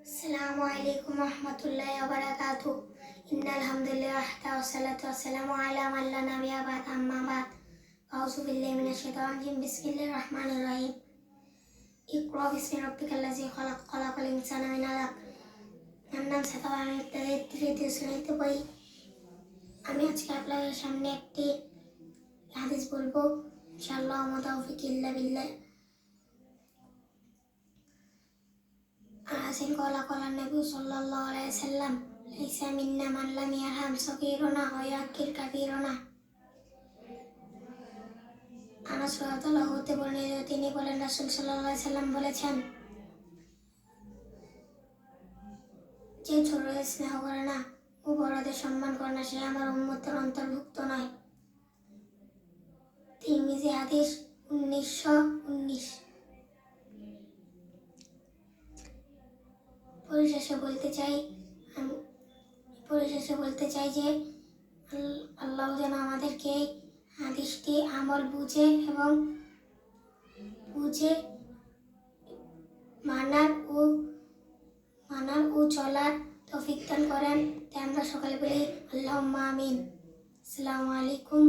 Assalamualaikum warahmatullahi wabarakatuh. Innal hamdalillah wassalatu wassalamu ala man la nabiyya ba'd amma ba'd. A'udzu billahi minasyaitonir rajim. Bismillahirrahmanirrahim. Iqra bismi rabbikal ladzi khalaq khalaqal insana min 'alaq. আমার নাম সাতাওয়া, আমি তৃতীয় শ্রেণীতে পড়ি। আমি আজকে আপনাদের সামনে একটি হাদিস বলবো ইনশাআল্লাহ। ওয়া তাওফিক ইল্লা বিল্লাহ। আনাসিন ক্বালা ক্বালা নবী সাল্লাল্লাহু আলাইহি ওয়াসাল্লাম লাইসা মিন্না মান লাম ইয়ারহাম সগীরানা ওয়া ইয়াকির কাবীরানা। আনাস রাদিয়াল্লাহু হতে বর্ণিত, তিনি বলেন রাসূল সাল্লাল্লাহু আলাইহি ওয়াসাল্লাম বলেছেন, যে ছোটদের স্নেহ করে না ও বড়দের সম্মান করে না সে আমার উম্মতের অন্তর্ভুক্ত নয়। তিরমিজি হাদিস 1919। পরিশেষে বলতে চাই যে আল্লাহ যেন আমাদেরকে হাদিসটি আমল বুঝে মানার ও চলার তৌফিক দান করেন। তাই আমরা সকালে বলি আল্লাহুম্মা আমিন। আসসালামু আলাইকুম।